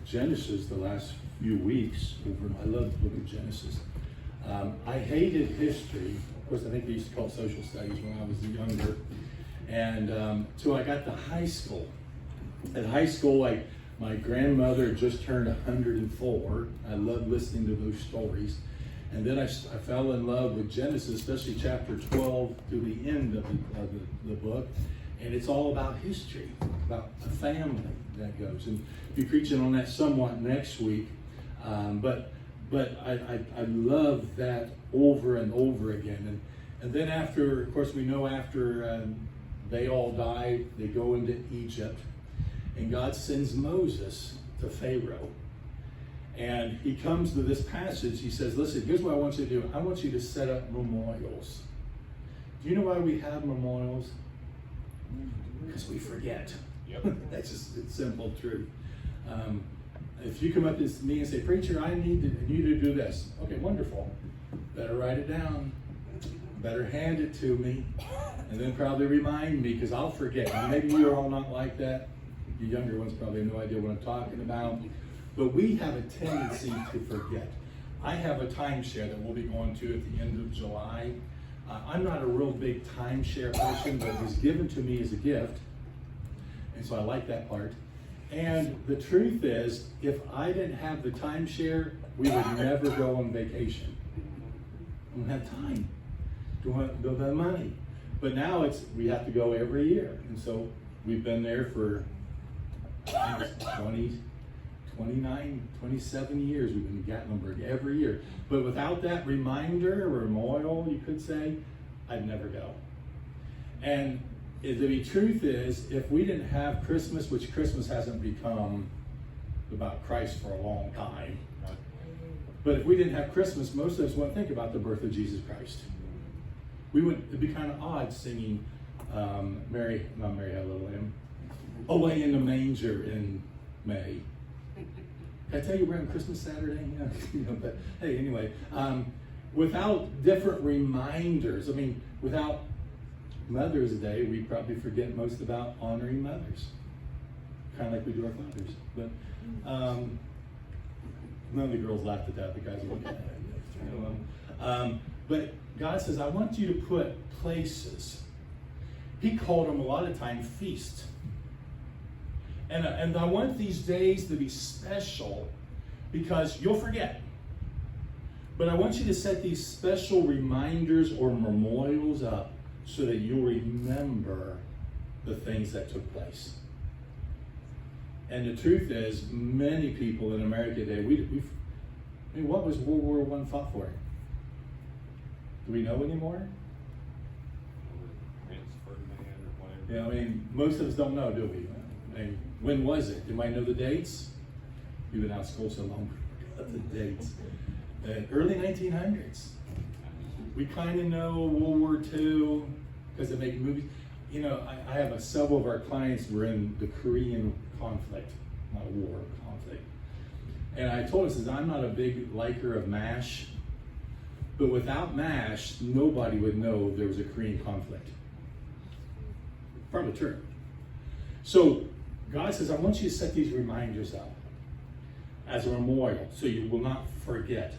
Genesis the last few weeks. I love the book of Genesis. I hated history. Of course, I think they used to call it social studies when I was younger. And so I got to high school. At high school, my grandmother just turned 104. I loved listening to those stories. And then I fell in love with Genesis, especially chapter 12 to the end of the book. And it's all about history, about a family that goes. And I'll be preaching on that somewhat next week. But I love that over and over again. And then after, of course, we know after they all die, they go into Egypt. And God sends Moses to Pharaoh. And he comes to this passage. He says, listen, here's what I want you to do. I want you to set up memorials. Do you know why we have memorials? Because we forget. Yep. That's just it's simple truth. If you come up to me and say, preacher, I need you to do this. Okay, wonderful. Better write it down. Better hand it to me. And then probably remind me, because I'll forget. And maybe you're all not like that. The younger ones probably have no idea what I'm talking about. But we have a tendency to forget. I have a timeshare that we'll be going to at the end of July. I'm not a real big timeshare person, but it was given to me as a gift. And so I like that part. And the truth is, if I didn't have the timeshare, we would never go on vacation. I don't have time. Don't have money. But now we have to go every year. And so we've been there for 27 years. We've been in Gatlinburg every year. But without that reminder or memorial, you could say, I'd never go. And the truth is, if we didn't have Christmas, which Christmas hasn't become about Christ for a long time, but if we didn't have Christmas, most of us wouldn't think about the birth of Jesus Christ. It'd be kind of odd singing not Mary Had a Little Lamb, Away in the Manger in May. Can I tell you we're on Christmas Saturday? But hey, anyway, without different reminders, without Mother's Day, we probably forget most about honoring mothers, kind of like we do our fathers. But none of the girls laughed at that. The guys were looking at it. But God says, I want you to put places. He called them a lot of time feasts. And I want these days to be special because you'll forget. But I want you to set these special reminders or memorials up so that you'll remember the things that took place. And the truth is, many people in America today, what was World War I fought for? Do we know anymore? Yeah, most of us don't know, do we? When was it? Anybody know the dates? You've been out of school so long. The dates. The early 1900s. We kind of know World War II because they make movies. I have several of our clients were in the Korean conflict, not a war, conflict. And I told us, I'm not a big liker of MASH, but without MASH, nobody would know there was a Korean conflict. Probably true. So God says, I want you to set these reminders up as a memorial so you will not forget.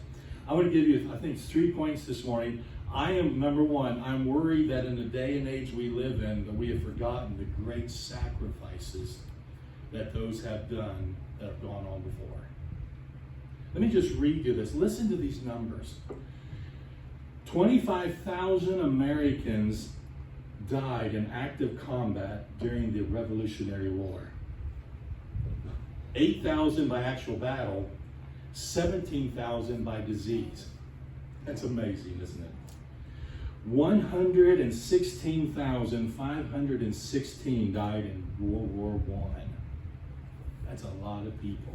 I want to give you, I think it's 3 points this morning. Number one, I'm worried that in the day and age we live in, that we have forgotten the great sacrifices that those have done that have gone on before. Let me just read you this. Listen to these numbers. 25,000 Americans died in active combat during the Revolutionary War. 8,000 by actual battle, 17,000 by disease. That's amazing, isn't it? 116,516 died in World War I. That's a lot of people.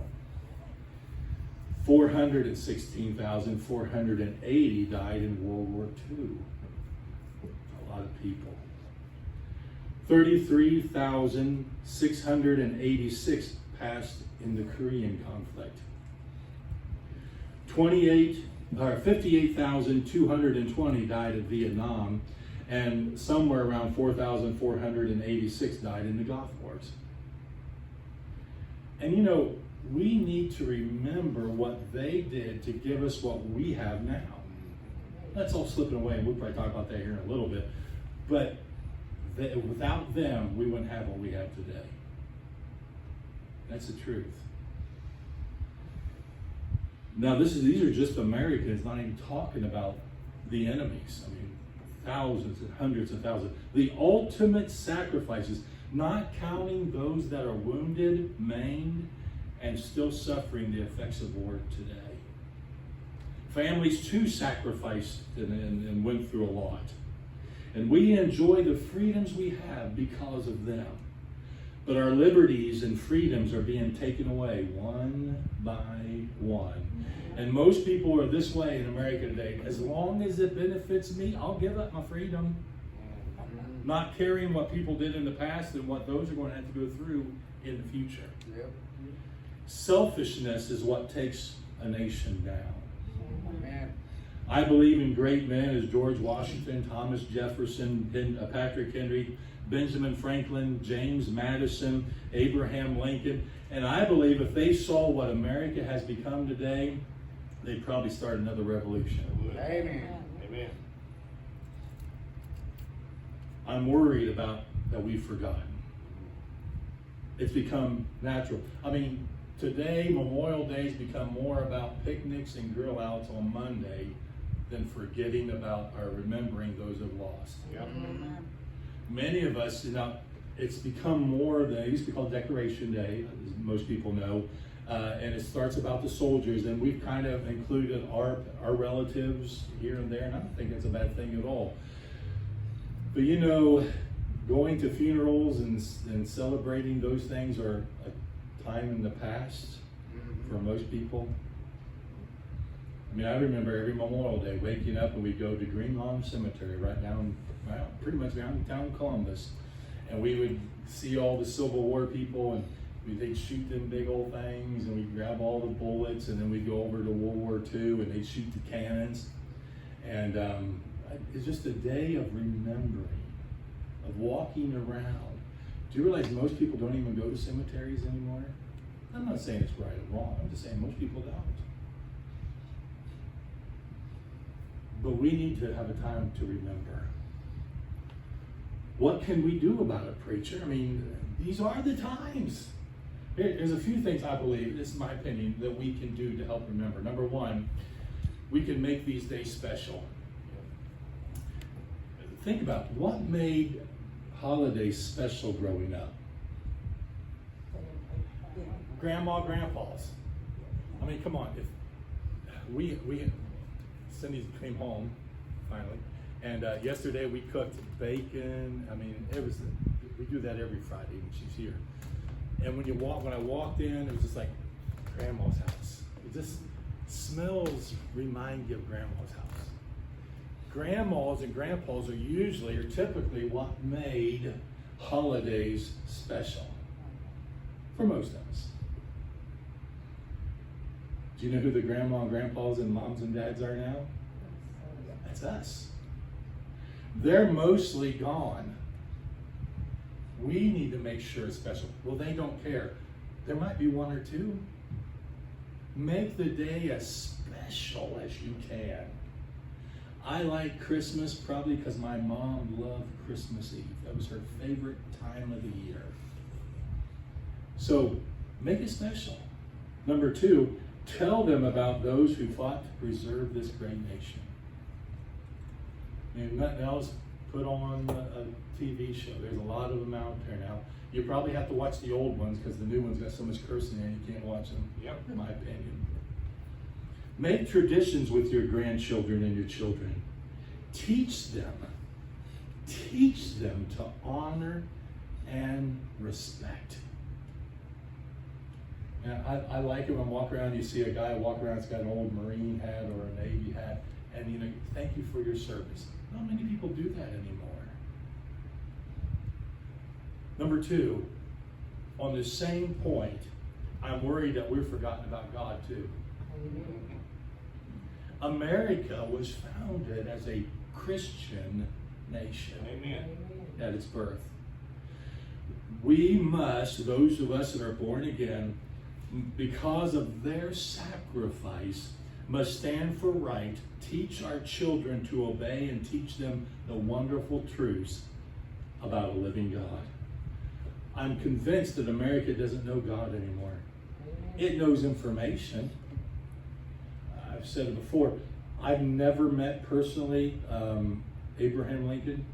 416,480 died in World War II. A lot of people. 33,686 passed in the Korean conflict. 58,220 died in Vietnam, and somewhere around 4,486 died in the Gulf Wars. And you know, we need to remember what they did to give us what we have now. That's all slipping away, and we'll probably talk about that here in a little bit. But without them, we wouldn't have what we have today. That's the truth. Now, these are just Americans, not even talking about the enemies. I mean, thousands and hundreds of thousands. The ultimate sacrifices, not counting those that are wounded, maimed, and still suffering the effects of war today. Families too sacrificed and went through a lot. And we enjoy the freedoms we have because of them. But our liberties and freedoms are being taken away one by one. And most people are this way in America today. As long as it benefits me, I'll give up my freedom. Not caring what people did in the past and what those are going to have to go through in the future. Yep. Selfishness is what takes a nation down. Amen. I believe in great men as George Washington, Thomas Jefferson, Patrick Henry, Benjamin Franklin, James Madison, Abraham Lincoln. And I believe if they saw what America has become today, they'd probably start another revolution. Amen. Amen. I'm worried about that we've forgotten. It's become natural. I mean, today, Memorial Day's become more about picnics and grill outs on Monday than forgetting about or remembering those who've lost. Yep. Many of us, it's become more than, it used to be called Decoration Day, as most people know, and it starts about the soldiers, and we've kind of included our relatives here and there, and I don't think that's a bad thing at all. But you know, going to funerals and celebrating those things are a time in the past for most people. I mean, I remember every Memorial Day waking up and we'd go to Green Lawn Cemetery pretty much downtown Columbus, and we would see all the Civil War people, and they'd shoot them big old things, and we'd grab all the bullets, and then we'd go over to World War II and they'd shoot the cannons. And it's just a day of remembering, of walking around. Do you realize most people don't even go to cemeteries anymore? I'm not saying it's right or wrong, I'm just saying most people don't. But we need to have a time to remember. What can we do about it, preacher? I mean, these are the times. There's a few things I believe, this is my opinion, that we can do to help remember. Number one, we can make these days special. Think about what made holidays special growing up. Grandma, grandpas. I mean, come on. If Cindy came home finally, and yesterday we cooked bacon. I mean, we do that every Friday when she's here. And when I walked in, it was just like Grandma's house. It just smells remind you of Grandma's house. Grandmas and grandpas are typically what made holidays special for most of us. Do you know who the grandma and grandpas and moms and dads are now? That's us. They're mostly gone. We need to make sure it's special. Well, they don't care. There might be one or two. Make the day as special as you can. I like Christmas probably because my mom loved Christmas Eve. That was her favorite time of the year. So make it special. Number two, tell them about those who fought to preserve this great nation. And nothing else, put on a TV show. There's a lot of them out there now. You probably have to watch the old ones because the new ones got so much cursing in it you can't watch them, in my opinion. Make traditions with your grandchildren and your children. Teach them to honor and respect. And I like it when I walk around, you see a guy walk around that's got an old Marine hat or a Navy hat, and thank you for your service. Not many people do that anymore. Number two, on the same point, I'm worried that we're forgotten about God too. America was founded as a Christian nation. Amen. At its birth. we must, those of us that are born again, because of their sacrifice, must stand for right, teach our children to obey, and teach them the wonderful truths about a living God. I'm convinced that America doesn't know God anymore. It knows information. I've said it before. I've never met personally Abraham Lincoln.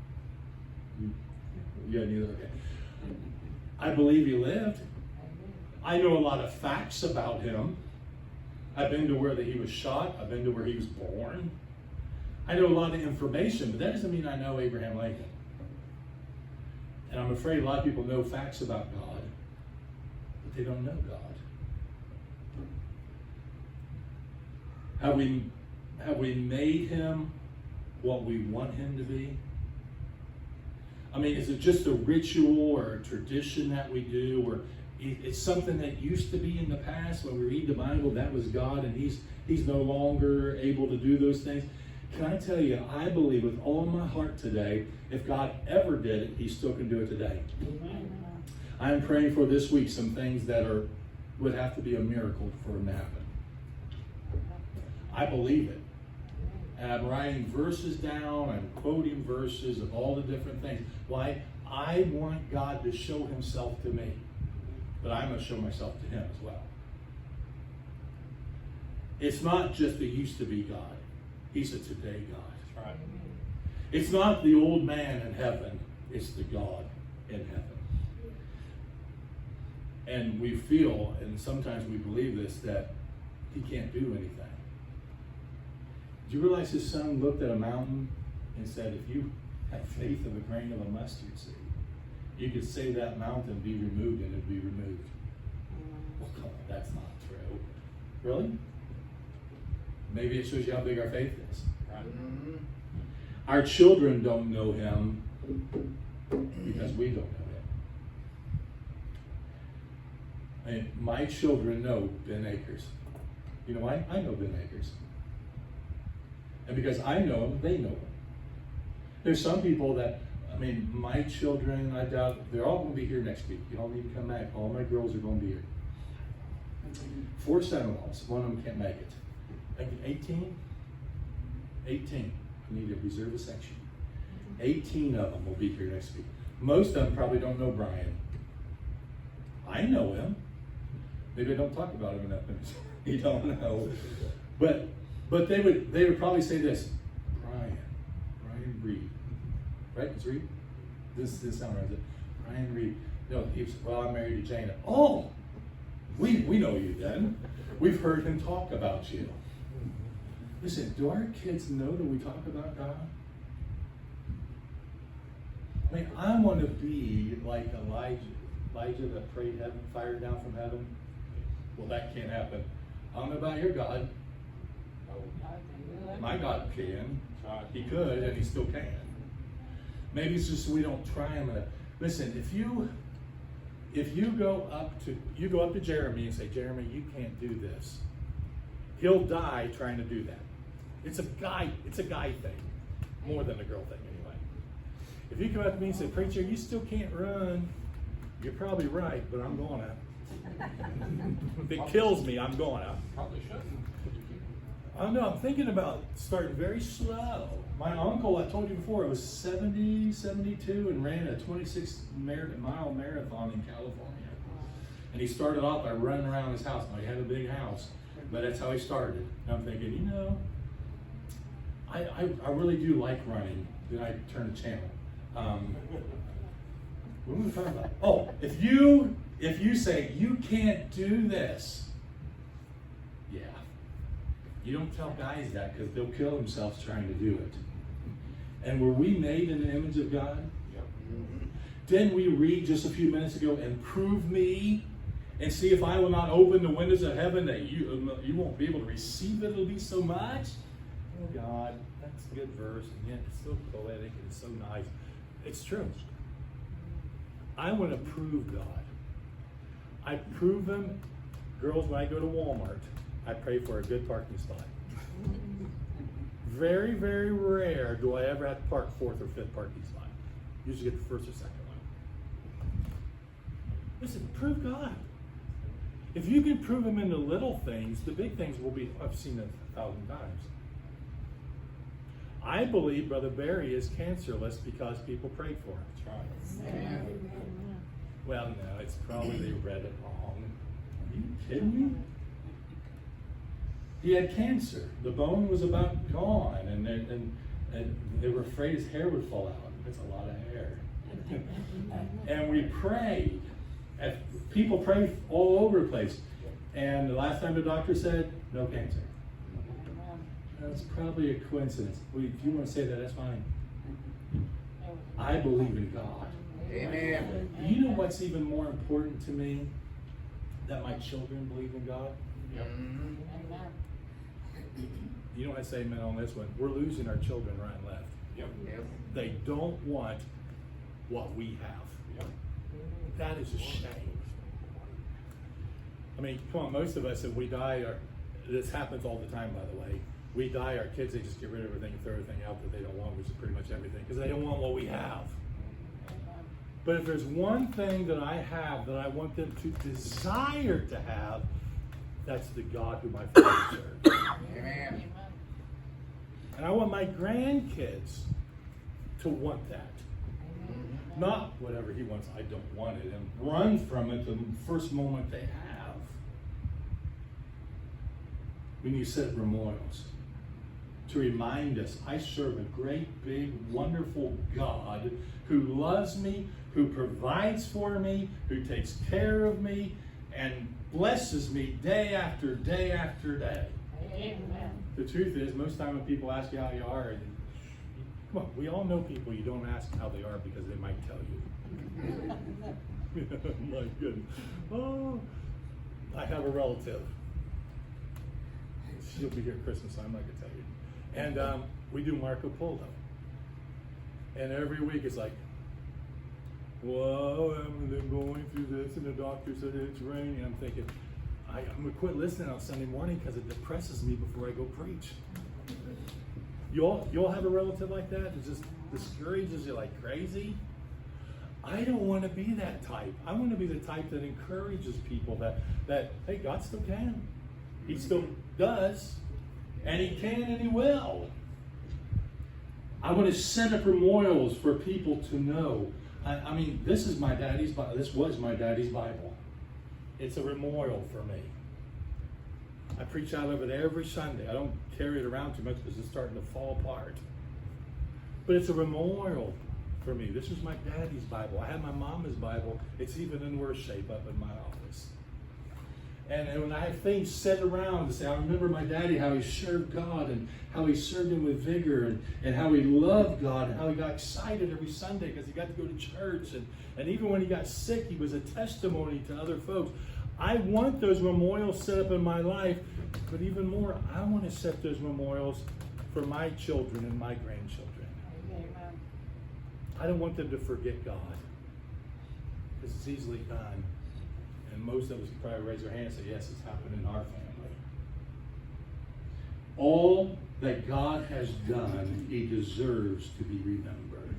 Yeah, neither. Okay. I believe he lived. I know a lot of facts about him. I've been to where that he was shot. I've been to where he was born. I know a lot of information, but that doesn't mean I know Abraham Lincoln. And I'm afraid a lot of people know facts about God, but they don't know God. Have we made him what we want him to be? I mean, is it just a ritual or a tradition that we do, or it's something that used to be in the past? When we read the Bible, that was God, and he's no longer able to do those things. Can I tell you, I believe with all my heart today, if God ever did it, he still can do it today. Amen. I am praying for this week some things that would have to be a miracle for them to happen. I believe it. And I'm writing verses down, I'm quoting verses of all the different things. Why? I want God to show himself to me, but I'm going to show myself to him as well. It's not just the used to be God. He's a today God. That's right. It's not the old man in heaven. It's the God in heaven. And we feel, and sometimes we believe this, that he can't do anything. Do you realize his son looked at a mountain and said, if you have faith of a grain of a mustard seed, you could say that mountain be removed and it'd be removed. Well, come on, that's not true. Really? Maybe it shows you how big our faith is. Right? Mm-hmm. Our children don't know him because we don't know him. I mean, my children know Ben Akers. You know why? I know Ben Akers. And because I know him, they know him. There's some people that, I mean, my children, I doubt, they're all going to be here next week. You all need to come back. All my girls are going to be here. 4 son-in-laws. One of them can't make it. I think 18? 18. I need to reserve a section. 18 of them will be here next week. Most of them probably don't know Brian. I know him. Maybe I don't talk about him enough. You don't know. But they would probably say this, Brian Reed. Right? It's Reed? This sound right. Brian Reed. No, he was, well, I'm married to Jana. Oh! We know you then. We've heard him talk about you. Listen, do our kids know that we talk about God? I mean, I want to be like Elijah that prayed heaven, fire down from heaven. Well, that can't happen. I don't know about your God. My God can. He could, and he still can. Maybe it's just we don't try him enough. Listen, if you go up to Jeremy and say, Jeremy, you can't do this, he'll die trying to do that. It's a guy thing, more than a girl thing anyway. If you come up to me and say, preacher, you still can't run, you're probably right, but I'm gonna. If it kills me, I'm gonna. Probably shouldn't. I don't know, I'm thinking about starting very slow. My uncle, I told you before, was 70, 72 and ran a 26-mile marathon in California. And he started off by running around his house. Now, he had a big house, but that's how he started. And I'm thinking, you know, I really do like running. Then I turn the channel. What were we talking about? Oh, if you say you can't do this, yeah. You don't tell guys that because they'll kill themselves trying to do it. And were we made in the image of God? Yep. Didn't we read just a few minutes ago, and prove me and see if I will not open the windows of heaven that you won't be able to receive it, it'll be so much? Oh God, that's a good verse, and yet it's so poetic and it's so nice. It's true. I want to prove God. I prove him. Girls, when I go to Walmart, I pray for a good parking spot. Very, very rare do I ever have to park 4th or 5th parking spot. Usually get the 1st or 2nd one. Listen, prove God. If you can prove him in the little things, the big things will be, I've seen it 1,000 times. I believe Brother Barry is cancerless because people prayed for him. That's right. Amen. Well, no, it's probably they read it wrong. Are you kidding me? He had cancer. The bone was about gone, and they were afraid his hair would fall out. That's a lot of hair. And we prayed. And people pray all over the place. And the last time the doctor said, no cancer. That's probably a coincidence. Well, if you want to say that, that's fine. I believe in God. Amen. You know what's even more important to me? That my children believe in God. Mhm. You know, I say amen on this one. We're losing our children right and left. Yep. They don't want what we have. That is a shame. I mean, come on, most of us, if we die, this happens all the time, by the way. We die, our kids, they just get rid of everything and throw everything out that they don't want, which is pretty much everything, because they don't want what we have. But if there's one thing that I have that I want them to desire to have, that's the God who my father serves. Amen. And I want my grandkids to want that. Not whatever he wants, I don't want it, and run from it the first moment they have. We need to set memorials to remind us I serve a great, big, wonderful God who loves me, who provides for me, who takes care of me, and blesses me day after day after day. Amen. The truth is, most time when people ask you how you are, come on, we all know people you don't ask how they are because they might tell you. My goodness. Oh, I have a relative. She'll be here at Christmas, so I'm not going to tell you. And we do Marco Polo. And every week it's like, whoa, they're going through this, and the doctor said it's raining. I'm thinking, I'm going to quit listening on Sunday morning because it depresses me before I go preach. You all have a relative like that? It just discourages you like crazy? I don't want to be that type. I want to be the type that encourages people that hey, God still can. He still does. And he can and he will. I want to set up memorials for people to know. I mean, this is my daddy's Bible. This was my daddy's Bible. It's a memorial for me. I preach out of it every Sunday. I don't carry it around too much because it's starting to fall apart. But it's a memorial for me. This is my daddy's Bible. I have my mama's Bible. It's even in worse shape up in my office. And when I have things set around to say, I remember my daddy, how he served God and how he served him with vigor and how he loved God and how he got excited every Sunday because he got to go to church. And even when he got sick, he was a testimony to other folks. I want those memorials set up in my life, but even more, I want to set those memorials for my children and my grandchildren. Amen. I don't want them to forget God because it's easily done. And most of us can probably raise their hand and say, yes, it's happened in our family. All that God has done, he deserves to be remembered.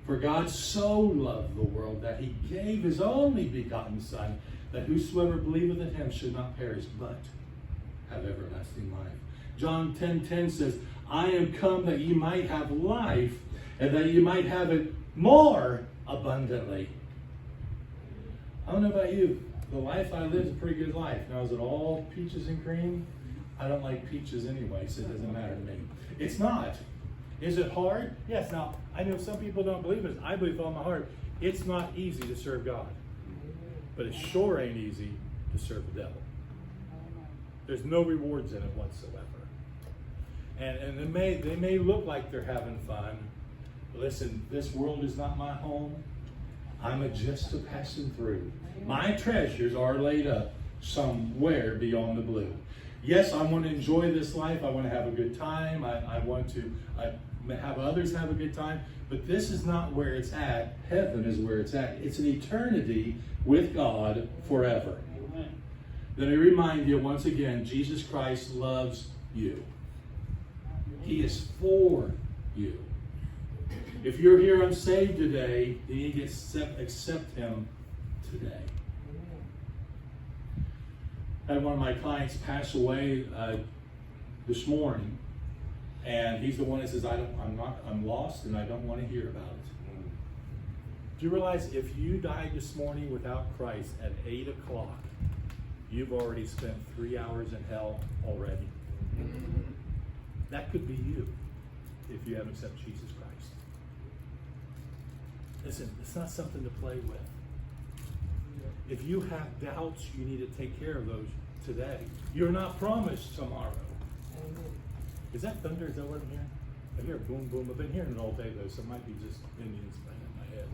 For God so loved the world that he gave his only begotten Son, that whosoever believeth in him should not perish, but have everlasting life. John 10:10 says, I am come that ye might have life, and that ye might have it more abundantly. I don't know about you. The life I live is a pretty good life. Now, is it all peaches and cream? I don't like peaches anyway, so it doesn't matter to me. It's not. Is it hard? Yes. Now, I know some people don't believe it. I believe with all my heart. It's not easy to serve God. But it sure ain't easy to serve the devil. There's no rewards in it whatsoever. And they may look like they're having fun. Listen, this world is not my home. I'm just a passing through. My treasures are laid up somewhere beyond the blue. Yes, I want to enjoy this life. I want to have a good time. I want to have others have a good time. But this is not where it's at. Heaven is where it's at. It's an eternity with God forever. Amen. Let me remind you once again, Jesus Christ loves you. He is for you. If you're here unsaved today, you need to accept him today. I had one of my clients pass away this morning, and he's the one that says, I'm lost and I don't want to hear about it. Do you realize if you died this morning without Christ at 8 o'clock, you've already spent 3 hours in hell already? That could be you if you haven't accepted Jesus Christ. Listen, it's not something to play with. If you have doubts, you need to take care of those today. You're not promised tomorrow. Is that thunder? Is that what I'm hearing? I hear boom, boom. I've been hearing it all day, though, so it might be just Indians playing in my head.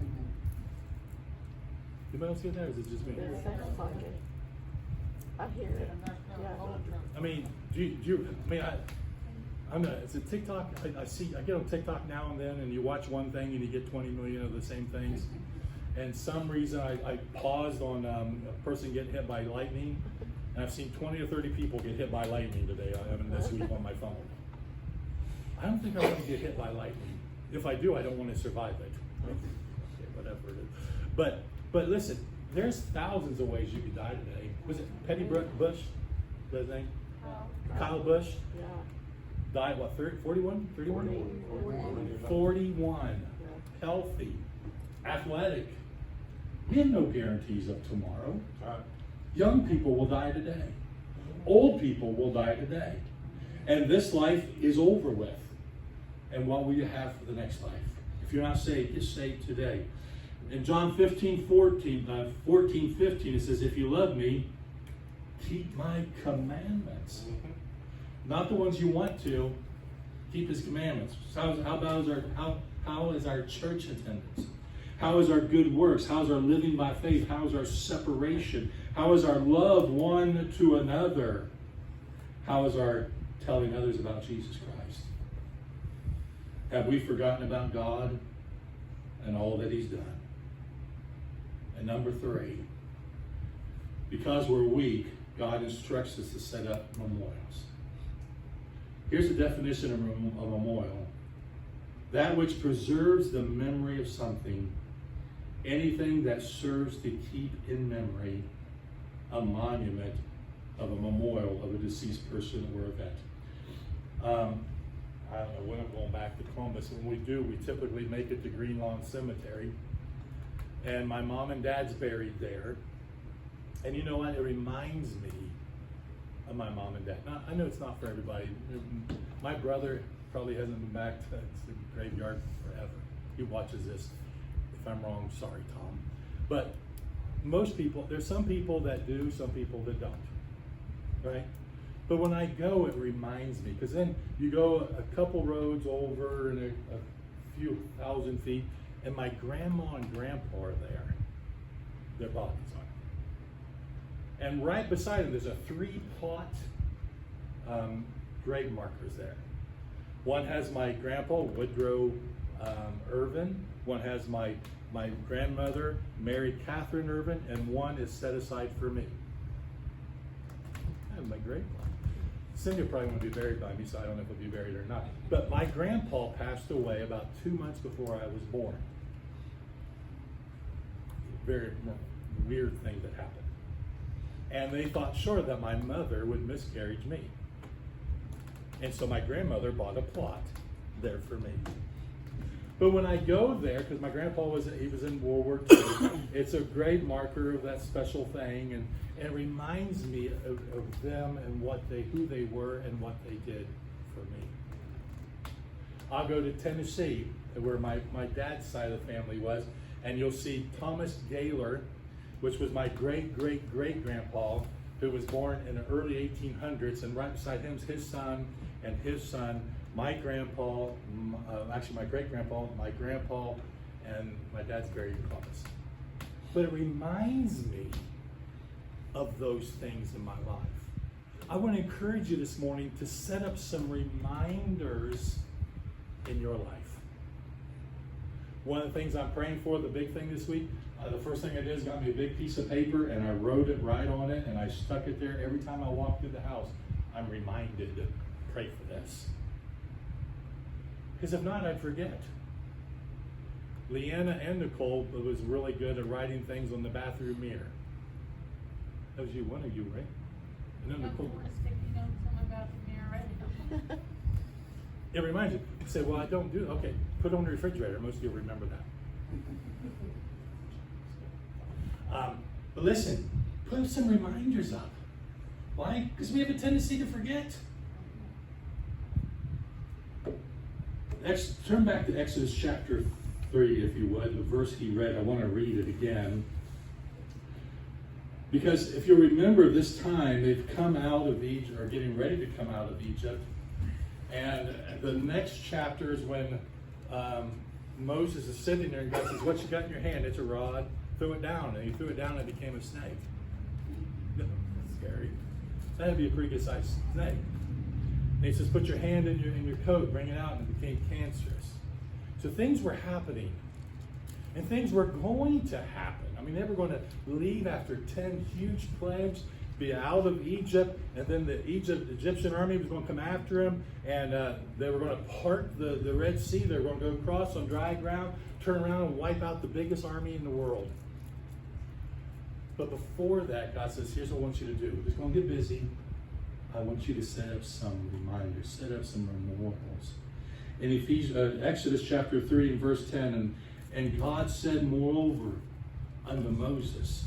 Anybody else hear that, or is it just me? It sounds like it. I hear it. Yeah. I mean, it's a TikTok. I get on TikTok now and then, and you watch one thing and you get 20 million of the same things. And some reason I paused on a person getting hit by lightning, and I've seen 20 or 30 people get hit by lightning today. This week on my phone. I don't think I want to get hit by lightning. If I do, I don't want to survive it. Okay, whatever it is. But listen, there's thousands of ways you could die today. Was it Petty Bush? That name? Kyle Bush? Yeah. Died what, 41? 31? 41. Healthy. Athletic. We have no guarantees of tomorrow. Young people will die today. Old people will die today. And this life is over with. And what will you have for the next life? If you're not saved, get saved today. In John 14, 15, it says, if you love me, keep my commandments. Not the ones you want to, keep his commandments. How is our church attendance? How is our good works? How is our living by faith? How is our separation? How is our love one to another? How is our telling others about Jesus Christ? Have we forgotten about God and all that he's done? And number 3, because we're weak, God instructs us to set up memorials. Here's the definition of a memorial. That which preserves the memory of something, anything that serves to keep in memory a monument of a memorial of a deceased person or event. I don't know when I'm going back to Columbus. When we do, we typically make it to Green Lawn Cemetery. And my mom and dad's buried there. And you know what? It reminds me of my mom and dad. Now, I know it's not for everybody. My brother probably hasn't been back to the graveyard forever. He watches this. If I'm wrong, sorry, Tom. But most people, there's some people that do, some people that don't. Right? But when I go, it reminds me. Because then you go a couple roads over and a few thousand feet, and my grandma and grandpa are there. Their bodies are. And right beside them, there's a 3-plot grave markers there. One has my grandpa, Woodrow Irvin. One has my grandmother, Mary Catherine Irvin, and one is set aside for me. I have my grave plot. Cindy will probably want to be buried by me, so I don't know if I'll be buried or not. But my grandpa passed away about 2 months before I was born. Very weird thing that happened. And they thought sure that my mother would miscarriage me. And so my grandmother bought a plot there for me. But when I go there, because my grandpa was in World War II, it's a grave marker of that special thing, and it reminds me of them and who they were and what they did for me. I'll go to Tennessee, where my dad's side of the family was, and you'll see Thomas Gaylor, which was my great-great-great-grandpa, who was born in the early 1800s, and right beside him is his son and his son, my grandpa, actually my great-grandpa, my grandpa, and my dad's buried in Columbus. But it reminds me of those things in my life. I want to encourage you this morning to set up some reminders in your life. One of the things I'm praying for, the big thing this week, the first thing I did is got me a big piece of paper and I wrote it right on it and I stuck it there. Every time I walk through the house, I'm reminded to pray for this. Because if not, I'd forget. Leanna and Nicole was really good at writing things on the bathroom mirror. That was you, one of you, right? And then Nicole. It reminds you. You say, well, I don't do it. Okay, put it on the refrigerator. Most of you remember that. But listen, put some reminders up. Why? Because we have a tendency to forget. Turn back to Exodus chapter 3, if you would. The verse he read, I want to read it again. Because if you remember this time, they've come out of Egypt, or getting ready to come out of Egypt. And the next chapter is when Moses is sitting there and God says, what you got in your hand? It's a rod. Throw it down. And he threw it down and it became a snake. That's scary. That'd be a pretty good sized snake. And he says, put your hand in your coat, bring it out, and it became cancerous. So things were happening. And things were going to happen. I mean, they were going to leave after 10 huge plagues, be out of Egypt, and then the Egyptian army was going to come after him, and they were going to part the Red Sea. They were going to go across on dry ground, turn around and wipe out the biggest army in the world. But before that, God says, here's what I want you to do. It's going to get busy. I want you to set up some reminders, set up some memorials. In Exodus chapter 3 and verse 10, and God said, moreover, unto Moses,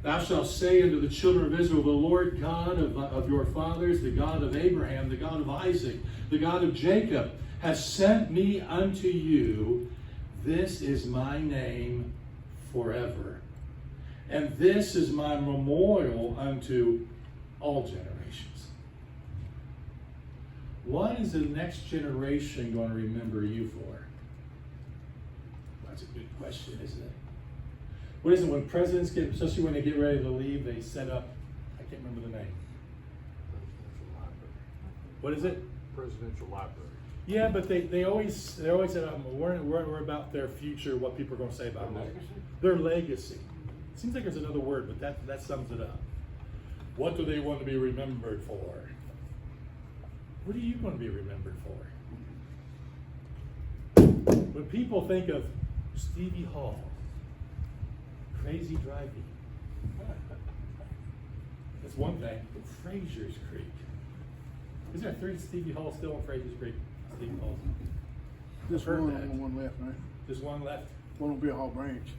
thou shalt say unto the children of Israel, the Lord God of your fathers, the God of Abraham, the God of Isaac, the God of Jacob, has sent me unto you. This is my name forever. And this is my memorial unto all generations. What is the next generation going to remember you for? That's a good question, isn't it? What is it when presidents get, especially when they get ready to leave, they set up, I can't remember the name. Presidential library. What is it? Presidential library. Yeah, but they always said, we're about their future, what people are going to say about them. Their legacy. Seems like there's another word, but that sums it up. What do they want to be remembered for? What are you going to be remembered for? When people think of Stevie Hall, crazy driving, that's one thing. Fraser's Creek. Is there 3 Stevie Halls still on Fraser's Creek? Stevie Halls. Just Heard one, that. one left, right? There's one left. One will be a whole branch.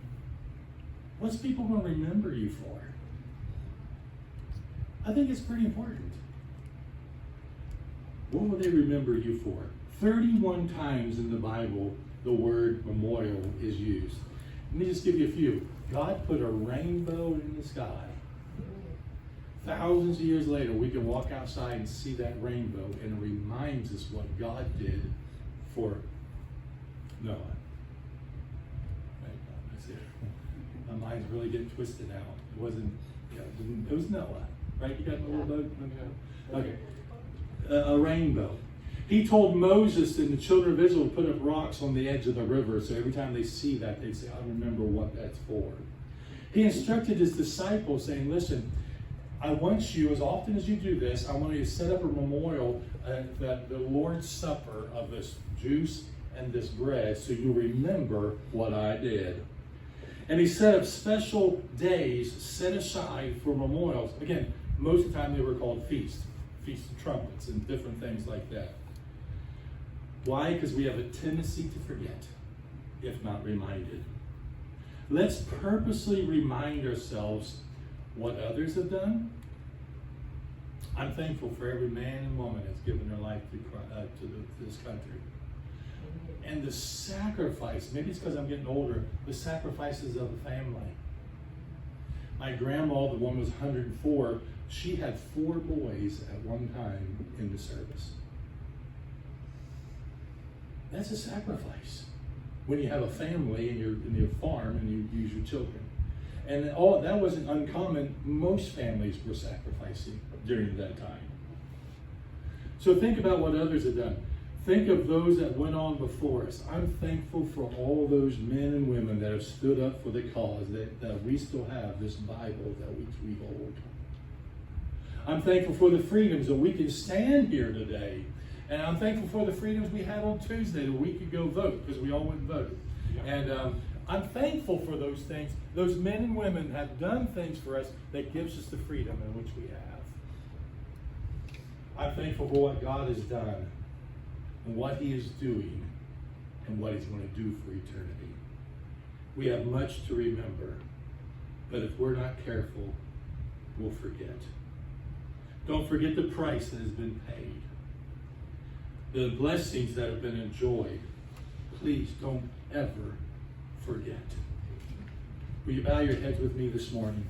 What's people going to remember you for? I think it's pretty important. What will they remember you for? 31 times in the Bible, the word memorial is used. Let me just give you a few. God put a rainbow in the sky. Thousands of years later, we can walk outside and see that rainbow, and it reminds us what God did for Noah. That's it. My mind's really getting twisted now. It wasn't, it was Noah, right? You got the little boat? Okay. A rainbow. He told Moses and the children of Israel to put up rocks on the edge of the river, so every time they see that, they say, I remember what that's for. He instructed his disciples, saying, listen, I want you, as often as you do this, I want you to set up a memorial that the Lord's Supper of this juice and this bread, so you remember what I did. And he set up special days set aside for memorials. Again, most of the time they were called feasts of trumpets and different things like that. Why? Because we have a tendency to forget, if not reminded. Let's purposely remind ourselves what others have done. I'm thankful for every man and woman that's given their life to this country. And the sacrifice, maybe it's because I'm getting older, the sacrifices of the family. My grandma, the one was 104, she had 4 boys at one time in the service. That's a sacrifice. When you have a family and you're in your farm and you use your children. And all that wasn't uncommon. Most families were sacrificing during that time. So think about what others have done. Think of those that went on before us. I'm thankful for all those men and women that have stood up for the cause, that we still have this Bible that we hold. I'm thankful for the freedoms that we can stand here today. And I'm thankful for the freedoms we had on Tuesday that we could go vote, because we all went and voted. And I'm thankful for those things. Those men and women have done things for us that gives us the freedom in which we have. I'm thankful for what God has done and what He is doing and what He's going to do for eternity. We have much to remember, but if we're not careful, we'll forget. Don't forget the price that has been paid, the blessings that have been enjoyed. Please don't ever forget. Will you bow your heads with me this morning?